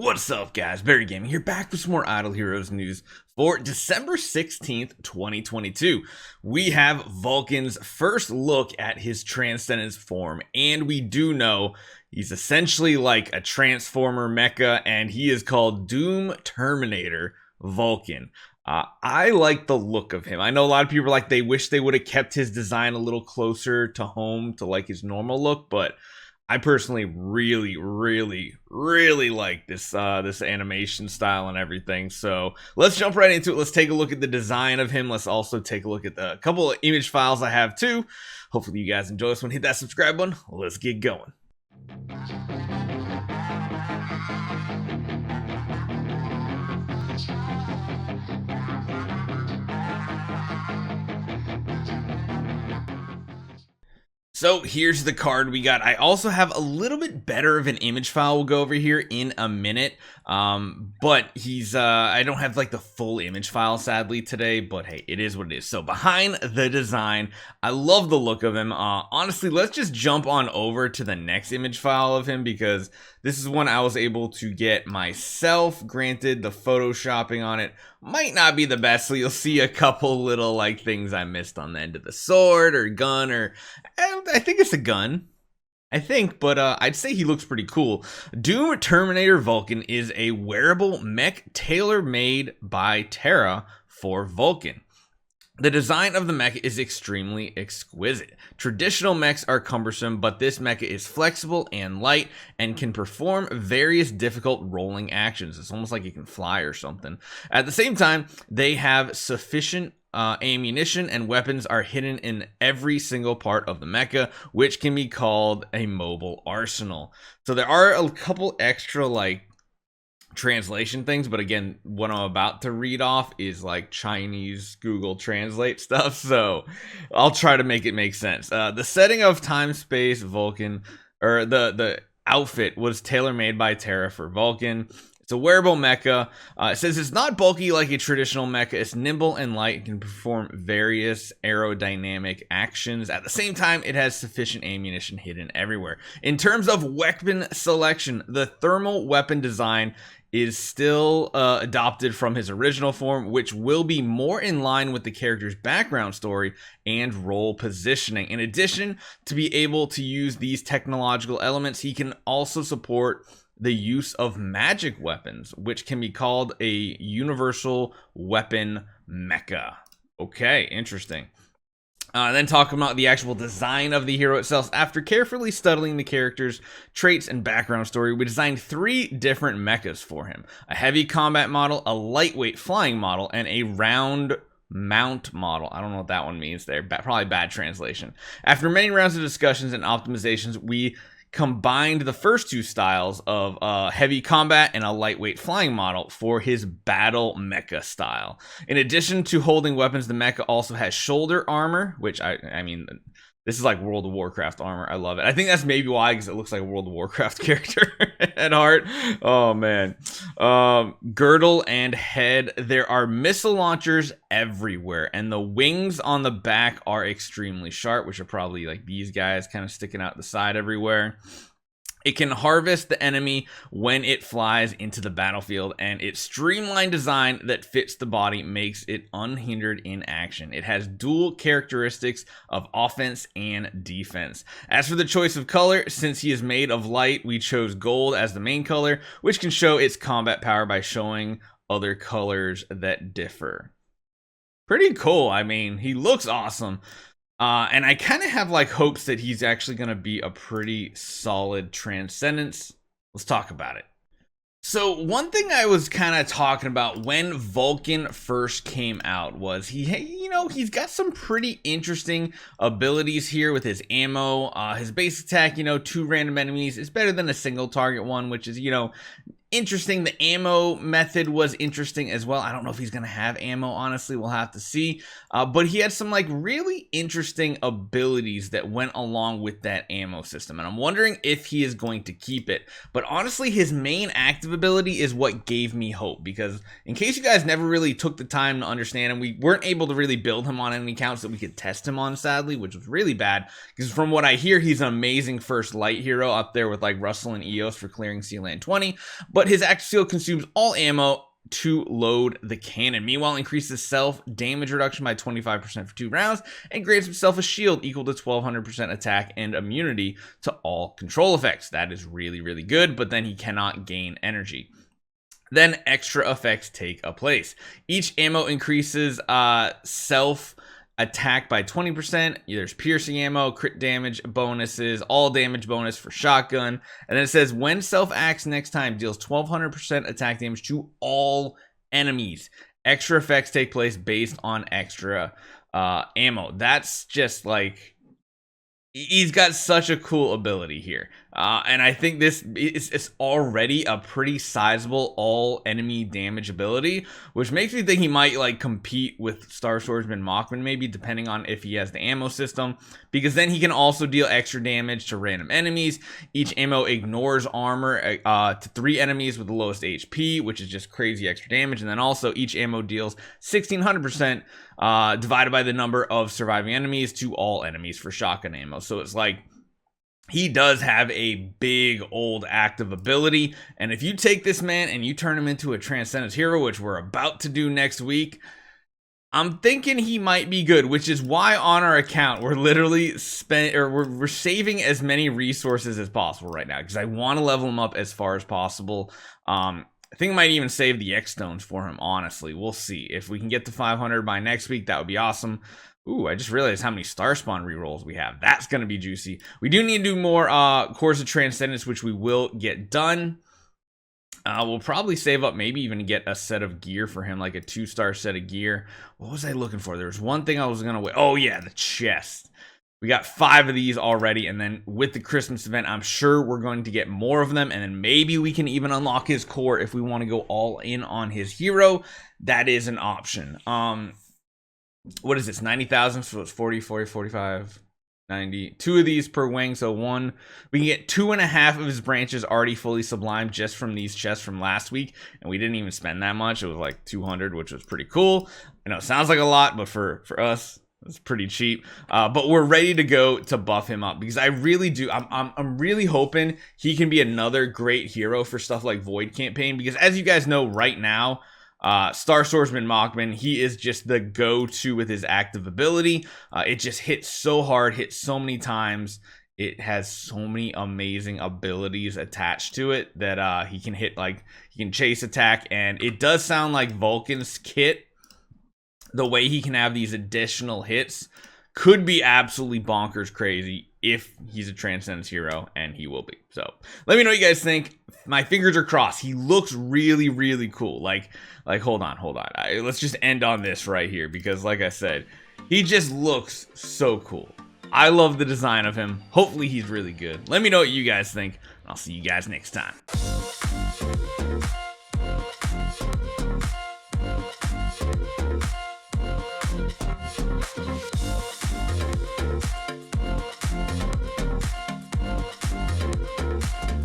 What's up, guys? Barry Gaming here, back with some more Idle Heroes news for December 16th, 2022. We have Vulcan's first look at his Transcendence form, and we do know he's essentially like a Transformer mecha, and he is called Doom Terminator Vulcan. I like the look of him. I know a lot of people are like they wish they would have kept his design a little closer to home to like his normal look, but I personally really like this this animation style and everything. So let's jump right into it. Let's take a look at the design of him. Let's also take a look at the couple of image files I have too. Hopefully you guys enjoy this one. Hit that subscribe button. Let's get going. So here's the card we got. I also have a little bit better of an image file we'll go over here in a minute. But he's I don't have like the full image file sadly today, but hey, it is what it is. So behind the design, I love the look of him. Honestly, let's just jump on over to the next image file of him because this is one I was able to get myself. Granted, the photoshopping on it might not be the best, so you'll see a couple little like things I missed on the end of the sword or gun, or I think it's a gun. I think, but I'd say he looks pretty cool. Doom Terminator Vulcan is a wearable mech tailor-made by Terra for Vulcan. The design of the mecha is extremely exquisite. Traditional mechs are cumbersome, but this mecha is flexible and light and can perform various difficult rolling actions. It's almost like it can fly or something. At the same time, they have sufficient ammunition and weapons are hidden in every single part of the mecha, which can be called a mobile arsenal. So there are a couple extra like translation things, but again, what I'm about to read off is like Chinese Google Translate stuff, so I'll try to make it make sense. The setting of time space Vulcan, or the outfit was tailor-made by Terra for Vulcan. It's a wearable mecha. It says it's not bulky like a traditional mecha. It's nimble and light and can perform various aerodynamic actions. At the same time, it has sufficient ammunition hidden everywhere. In terms of weapon selection, the thermal weapon design is still adopted from his original form, which will be more in line with the character's background story and role positioning. In addition to be able to use these technological elements, he can also support the use of magic weapons, which can be called a universal weapon mecha. Okay, interesting. Then talking about the actual design of the hero itself. After carefully studying the character's traits and background story, we designed 3 different mechas for him: a heavy combat model, a lightweight flying model, and a round mount model. I don't know what that one means there. Probably bad translation. After many rounds of discussions and optimizations, we combined the first 2 styles of heavy combat and a lightweight flying model for his battle mecha style. In addition to holding weapons, the mecha also has shoulder armor, which I mean, this is like World of Warcraft armor. I love it. I think that's maybe why, because it looks like a World of Warcraft character at heart. Oh man. Girdle and head. There are missile launchers everywhere, and the wings on the back are extremely sharp, which are probably like these guys kind of sticking out the side everywhere. It can harvest the enemy when it flies into the battlefield, and its streamlined design that fits the body makes it unhindered in action. It has dual characteristics of offense and defense. As for the choice of color, since he is made of light, we chose gold as the main color, which can show its combat power by showing other colors that differ. Pretty cool. I mean, he looks awesome. And I kind of have like hopes that he's actually going to be a pretty solid Transcendence. Let's talk about it. So one thing I was kind of talking about when Vulcan first came out was he's got some pretty interesting abilities here with his ammo. His base attack, 2 random enemies is better than a single target one, which is, interesting. The ammo method was interesting as well. I don't know if he's going to have ammo, honestly. We'll have to see. But he had some like really interesting abilities that went along with that ammo system. And I'm wondering if he is going to keep it. But honestly, his main active ability is what gave me hope. Because in case you guys never really took the time to understand him, we weren't able to really build him on any accounts that we could test him on, sadly, which was really bad. Because from what I hear, he's an amazing first light hero up there with like Russell and Eos for clearing Sealand 20. But but his active skill consumes all ammo to load the cannon. Meanwhile, increases self damage reduction by 25% for 2 rounds and grants himself a shield equal to 1200% attack and immunity to all control effects. That is really, really good, but then he cannot gain energy. Then extra effects take a place. Each ammo increases self attack by 20%. There's piercing ammo, crit damage bonuses, all damage bonus for shotgun. And then it says when self acts next time, deals 1200% attack damage to all enemies. Extra effects take place based on extra ammo. That's just like, he's got such a cool ability here. And I think this is already a pretty sizable all enemy damage ability, which makes me think he might like compete with Star Swordsman Mockman, maybe, depending on if he has the ammo system, because then he can also deal extra damage to random enemies. Each ammo ignores armor to 3 enemies with the lowest HP, which is just crazy extra damage. And then also each ammo deals 1600% divided by the number of surviving enemies to all enemies for shotgun ammo. So it's like, he does have a big old active ability, and if you take this man and you turn him into a Transcendence hero, which we're about to do next week, I'm thinking he might be good, which is why on our account we're literally we're saving as many resources as possible right now, because I want to level him up as far as possible. I think I might even save the X stones for him, honestly. We'll see. If we can get to 500 by next week, that would be awesome. Ooh, I just realized how many star spawn rerolls we have. That's going to be juicy. We do need to do more Course of Transcendence, which we will get done. We'll probably save up, maybe even get a set of gear for him, like a 2-star set of gear. What was I looking for? There was one thing I was going to wait. Oh, yeah, the chest. We got 5 of these already, and then with the Christmas event, I'm sure we're going to get more of them, and then maybe we can even unlock his core if we want to go all in on his hero. That is an option. What is this? 90,000, so it's 40, 40, 45, 90. 2 of these per wing, so 1. We can get 2.5 of his branches already fully sublime just from these chests from last week, and we didn't even spend that much. It was like 200, which was pretty cool. I know it sounds like a lot, but for us, it's pretty cheap. But we're ready to go to buff him up, because I really do. I'm really hoping he can be another great hero for stuff like Void Campaign, because as you guys know right now, Star Swordsman Mockman, he is just the go-to with his active ability. It just hits so hard, hits so many times. It has so many amazing abilities attached to it that he can hit, like, he can chase attack, and it does sound like Vulcan's kit, the way he can have these additional hits, could be absolutely bonkers crazy if he's a Transcendence hero, and he will be. So let me know what you guys think. My fingers are crossed. He looks really, really cool. Like hold on. Let's just end on this right here, because like I said, he just looks so cool. I love the design of him. Hopefully he's really good. Let me know what you guys think, and I'll see you guys next time.